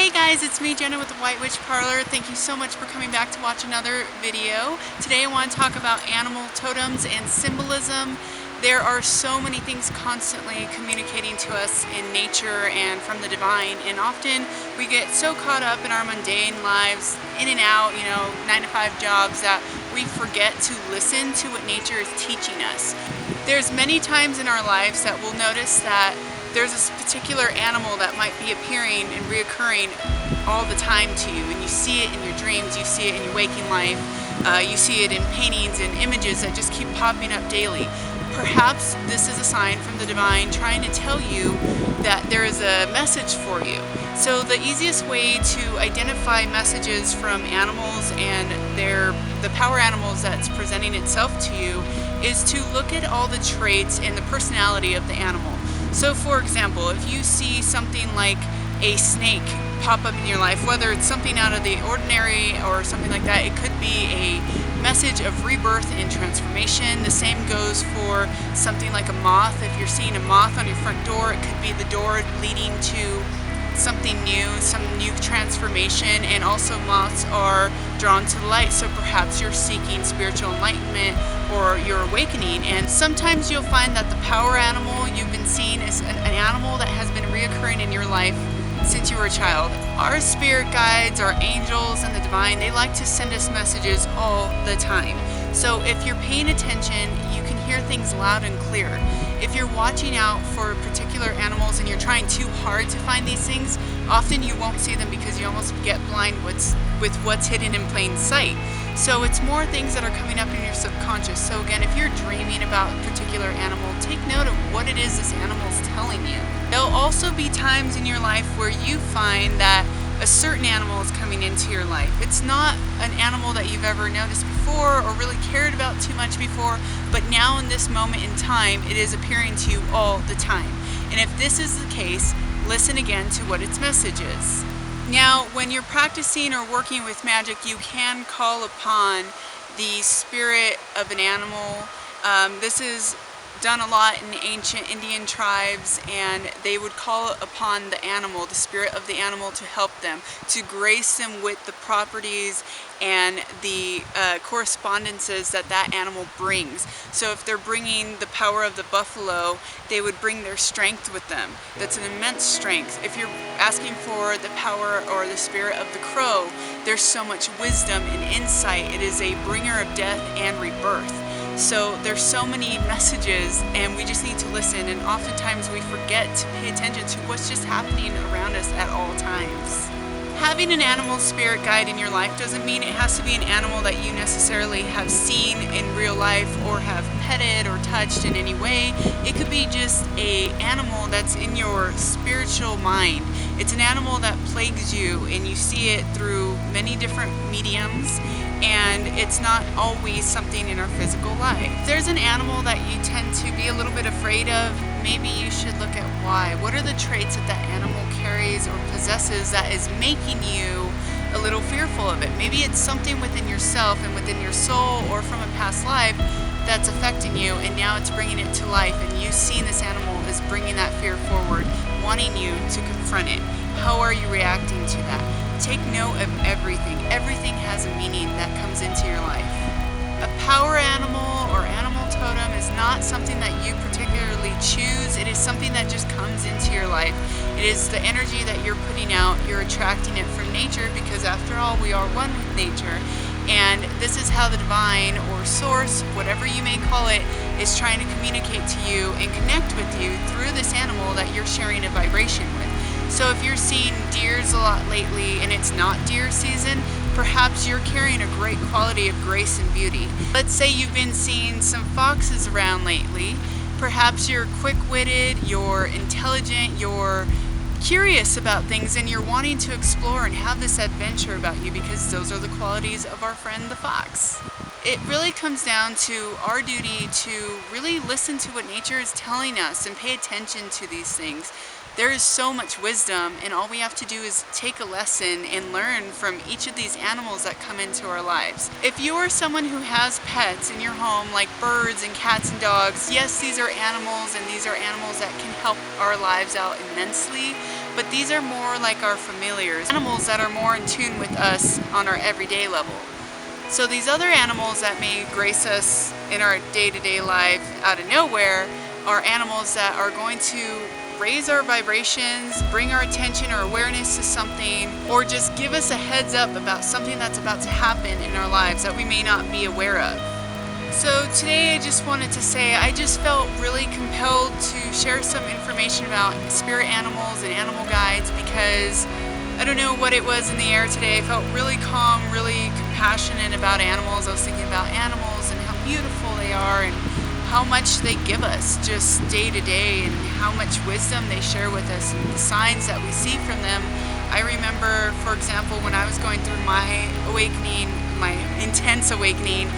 Hey guys, it's me, Jenna with the White Witch Parlor. Thank you so much for coming back to watch another video. Today I want to talk about animal totems and symbolism. There are so many things constantly communicating to us in nature and from the divine, and often we get so caught up in our mundane lives, in and out, 9-to-5 jobs, that we forget to listen to what nature is teaching us. There's many times in our lives that we'll notice that there's this particular animal that might be appearing and reoccurring all the time to you, and you see it in your dreams, you see it in your waking life, you see it in paintings and images that just keep popping up daily. Perhaps this is a sign from the divine trying to tell you that there is a message for you. So the easiest way to identify messages from animals and the power animals that's presenting itself to you is to look at all the traits and the personality of the animal. So for example, if you see something like a snake pop up in your life, whether it's something out of the ordinary or something like that, it could be a message of rebirth and transformation. The same goes for something like a moth. If you're seeing a moth on your front door, it could be the door leading to something new, some new transformation. And also moths are drawn to the light, so perhaps you're seeking spiritual enlightenment or you're awakening. And sometimes you'll find that the power animal you've been seeing is an animal that has been reoccurring in your life since you were a child. Our spirit guides, our angels, and the divine, they like to send us messages all the time. So if you're paying attention, you can hear things loud and clear. If you're watching out for particular animals and you're trying too hard to find these things, often you won't see them because you almost get blind with what's hidden in plain sight. So it's more things that are coming up in your subconscious. So again, if you're dreaming about a particular animal, take note of what it is this animal is telling you. There'll also be times in your life where you find that a certain animal is coming into your life. It's not an animal that you've ever noticed before or really cared about too much before, but now in this moment in time, it is appearing to you all the time. And if this is the case, listen again to what its message is. Now, when you're practicing or working with magic, you can call upon the spirit of an animal. This is done a lot in ancient Indian tribes, and they would call upon the animal, the spirit of the animal, to help them, to grace them with the properties and the correspondences that animal brings. So if they're bringing the power of the buffalo, they would bring their strength with them. That's an immense strength. If you're asking for the power or the spirit of the crow, there's so much wisdom and insight. It is a bringer of death and rebirth. So there's so many messages, and we just need to listen, and oftentimes we forget to pay attention to what's just happening around us at all times. Having an animal spirit guide in your life doesn't mean it has to be an animal that you necessarily have seen in real life or have petted or touched in any way. It could be just an animal that's in your spiritual mind. It's an animal that plagues you, and you see it through many different mediums, and it's not always something in our physical life. If there's an animal that you tend to be a little bit afraid of, maybe you should look at why. What are the traits that animal carries or possesses that is making you a little fearful of it? Maybe it's something within yourself and within your soul or from a past life that's affecting you, and now it's bringing it to life, and you seeing this animal is bringing that fear forward, wanting you to confront it. How are you reacting to that? Take note of everything. Everything has a meaning that comes into your life. A power animal or animal totem is not something that you particularly choose. It is something that just comes into your life. It is the energy that you're putting out. You're attracting it from nature, because after all, we are one with nature. And this is how the divine or source, whatever you may call it, is trying to communicate to you and connect with you through this animal that you're sharing a vibration with. So if you're seeing deers a lot lately and it's not deer season, perhaps you're carrying a great quality of grace and beauty. Let's say you've been seeing some foxes around lately. Perhaps you're quick-witted, you're intelligent, you're curious about things, and you're wanting to explore and have this adventure about you, because those are the qualities of our friend the fox. it really comes down to our duty to really listen to what nature is telling us and pay attention to these things. There is so much wisdom, and all we have to do is take a lesson and learn from each of these animals that come into our lives. If you are someone who has pets in your home, like birds and cats and dogs, yes, these are animals, and these are animals that can help our lives out immensely, but these are more like our familiars, animals that are more in tune with us on our everyday level. So these other animals that may grace us in our day-to-day life out of nowhere are animals that are going to raise our vibrations, bring our attention or awareness to something, or just give us a heads up about something that's about to happen in our lives that we may not be aware of. So today I just wanted to say I just felt really compelled to share some information about spirit animals and animal guides, because I don't know what it was in the air today. I felt really calm, really compassionate about animals. I was thinking about animals and how beautiful they are and how much they give us just day to day, and how much wisdom they share with us and the signs that we see from them. I remember, for example, when I was going through my awakening, my intense awakening,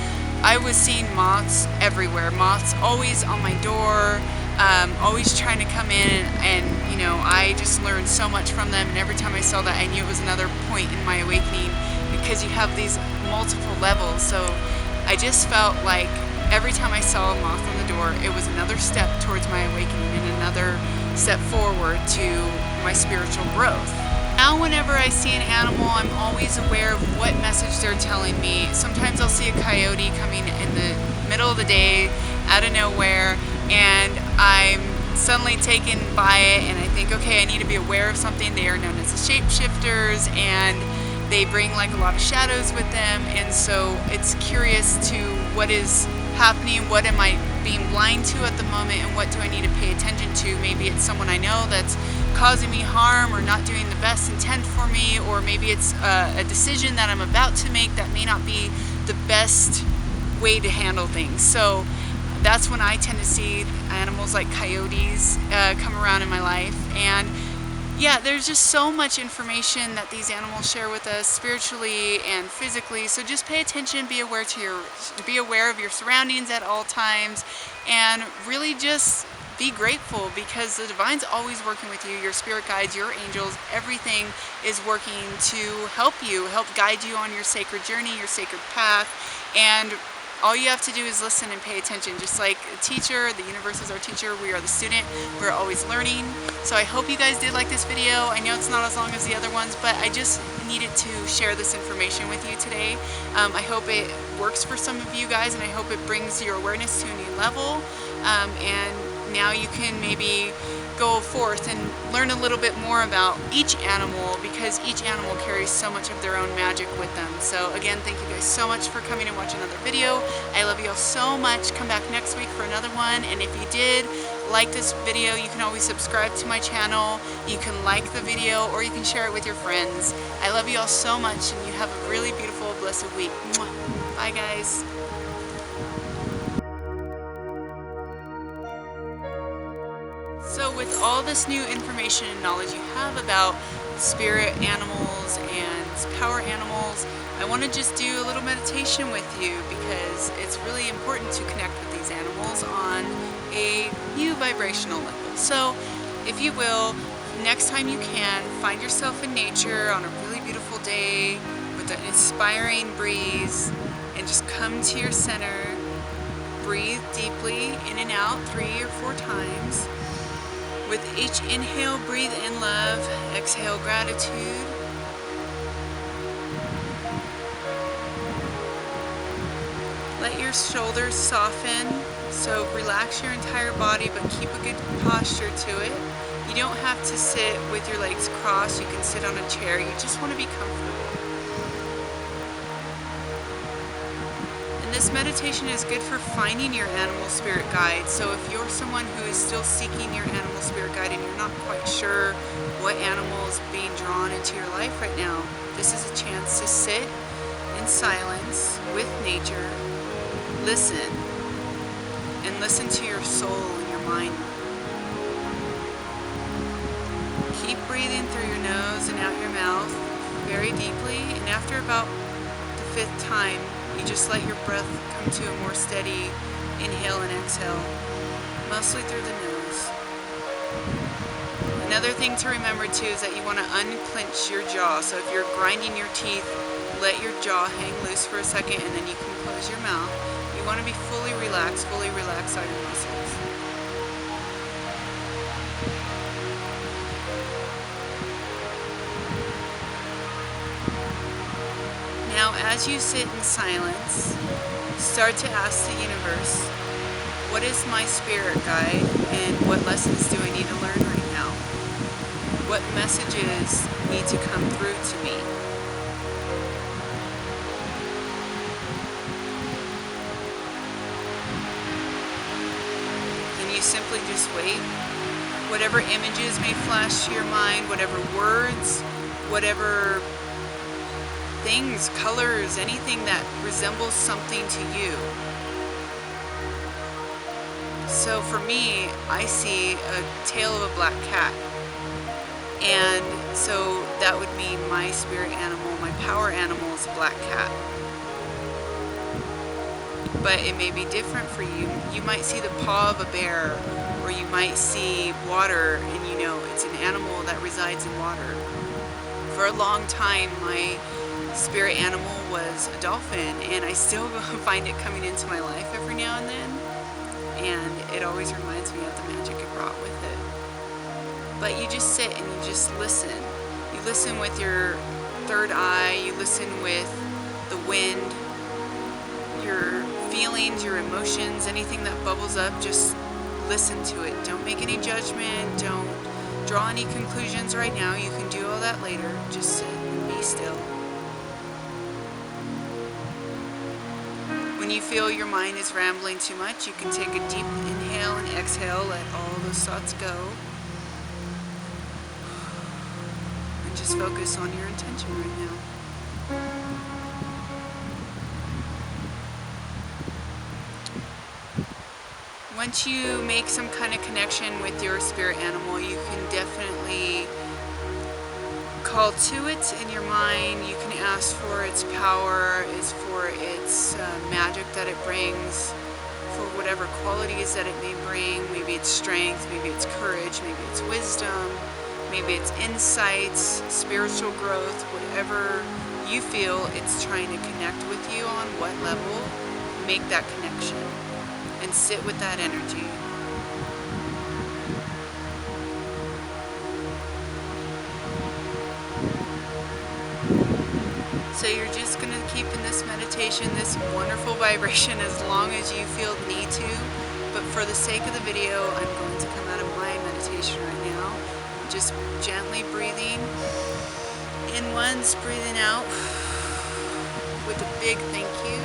I was seeing moths everywhere. Moths always on my door, always trying to come in, and you know, I just learned so much from them, and every time I saw that I knew it was another point in my awakening, because you have these multiple levels. So I just felt like every time I saw a moth on the door, it was another step towards my awakening and another step forward to my spiritual growth. Now whenever I see an animal, I'm always aware of what message they're telling me. Sometimes I'll see a coyote coming in the middle of the day out of nowhere, and I'm suddenly taken by it, and I think, okay, I need to be aware of something. They are known as the shapeshifters, and they bring like a lot of shadows with them, and so it's curious to what is happening, what am I being blind to at the moment, and what do I need to pay attention to. Maybe it's someone I know that's causing me harm or not doing the best intent for me, or maybe it's a decision that I'm about to make that may not be the best way to handle things. So that's when I tend to see animals like coyotes come around in my life. And yeah, there's just so much information that these animals share with us spiritually and physically. So just pay attention, be aware of your surroundings at all times, and really just be grateful, because the divine's always working with you. Your spirit guides, your angels, everything is working to help you, help guide you on your sacred journey, your sacred path. And all you have to do is listen and pay attention. Just like a teacher, the universe is our teacher, we are the student, we're always learning. So I hope you guys did like this video. I know it's not as long as the other ones, but I just needed to share this information with you today. I hope it works for some of you guys, and I hope it brings your awareness to a new level. And now you can maybe go forth and learn a little bit more about each animal, because each animal carries so much of their own magic with them. So again, thank you guys so much for coming and watching another video. I love you all so much. Come back next week for another one, and if you did like this video, you can always subscribe to my channel, you can like the video, or you can share it with your friends. I love you all so much, and you have a really beautiful, blessed week. Bye guys. So with all this new information and knowledge you have about spirit animals and power animals, I want to just do a little meditation with you, because it's really important to connect with these animals on a new vibrational level. So if you will, next time you can, find yourself in nature on a really beautiful day with an inspiring breeze, and just come to your center. Breathe deeply in and out 3 or 4 times. With each inhale, breathe in love, exhale gratitude. Let your shoulders soften, so relax your entire body, but keep a good posture to it. You don't have to sit with your legs crossed, you can sit on a chair, you just want to be comfortable. This meditation is good for finding your animal spirit guide. So if you're someone who is still seeking your animal spirit guide and you're not quite sure what animal is being drawn into your life right now, this is a chance to sit in silence with nature, listen, and listen to your soul and your mind. Keep breathing through your nose and out your mouth very deeply, and after about the 5th time, You just let your breath come to a more steady inhale and exhale, mostly through the nose. Another thing to remember too is that you want to unclench your jaw. So if you're grinding your teeth, let your jaw hang loose for a second and then you can close your mouth. You want to be fully relaxed all your muscles. Now as you sit in silence, start to ask the universe, what is my spirit guide and what lessons do I need to learn right now? What messages need to come through to me? And you simply just wait. Whatever images may flash to your mind, whatever words, whatever things, colors, anything that resembles something to you. So for me, I see a tail of a black cat. And so that would mean my spirit animal, my power animal is a black cat. But it may be different for you. You might see the paw of a bear, or you might see water, and you know it's an animal that resides in water. For a long time, my spirit animal was a dolphin, and I still find it coming into my life every now and then, and it always reminds me of the magic it brought with it. But you just sit and you just listen. You listen with your third eye, you listen with the wind, your feelings, your emotions, anything that bubbles up, just listen to it. Don't make any judgment, don't draw any conclusions right now. You can do all that later. Just sit and be still. When you feel your mind is rambling too much, you can take a deep inhale and exhale, let all those thoughts go. And just focus on your intention right now. Once you make some kind of connection with your spirit animal, you can definitely call to it in your mind. You can ask for its power, for its magic that it brings, for whatever qualities that it may bring. Maybe it's strength, maybe it's courage, maybe it's wisdom, maybe it's insights, spiritual growth, whatever you feel it's trying to connect with you on, what level, make that connection and sit with that energy. So you're just going to keep in this meditation, this wonderful vibration, as long as you feel the need to. But for the sake of the video, I'm going to come out of my meditation right now. Just gently breathing in once, breathing out with a big thank you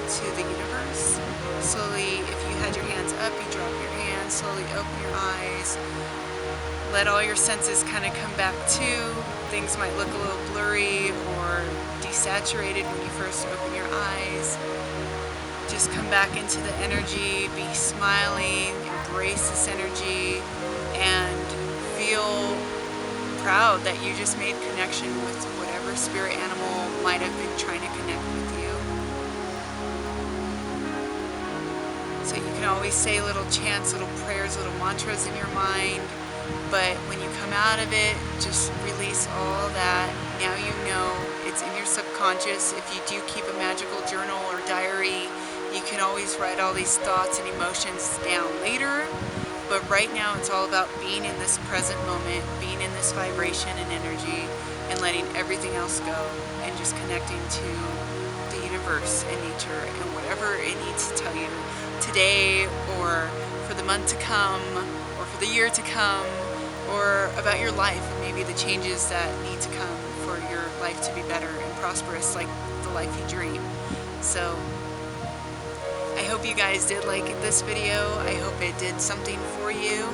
to the universe. Slowly, if you had your hands up, you drop your hands, slowly open your eyes. Let all your senses kind of come back to. Things might look a little blurry or desaturated when you first open your eyes. Just come back into the energy, be smiling, embrace this energy, and feel proud that you just made connection with whatever spirit animal might have been trying to connect with you. So you can always say little chants, little prayers, little mantras in your mind, but when you come out of it, just release all that. Now you know it's in your subconscious. If you do keep a magical journal or diary, you can always write all these thoughts and emotions down later. But right now it's all about being in this present moment, being in this vibration and energy, and letting everything else go, and just connecting to the universe and nature and whatever it needs to tell you today, or for the month to come, or for the year to come, or about your life, and maybe the changes that need to come for your life to be better and prosperous, like the life you dream. So I hope you guys did like this video. I hope it did something for you,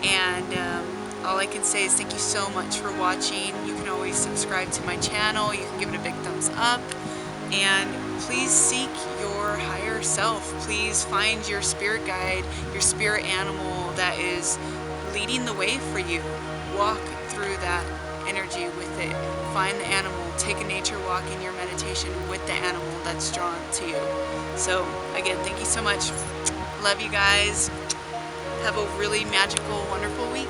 and all I can say is thank you so much for watching. You can always subscribe to my channel, you can give it a big thumbs up, and please seek your higher self. Please find your spirit guide, your spirit animal that is leading the way for you. Walk through that energy with it. Find the animal, take a nature walk in your meditation with the animal that's drawn to you. So again, thank you so much. Love you guys. Have a really magical, wonderful week.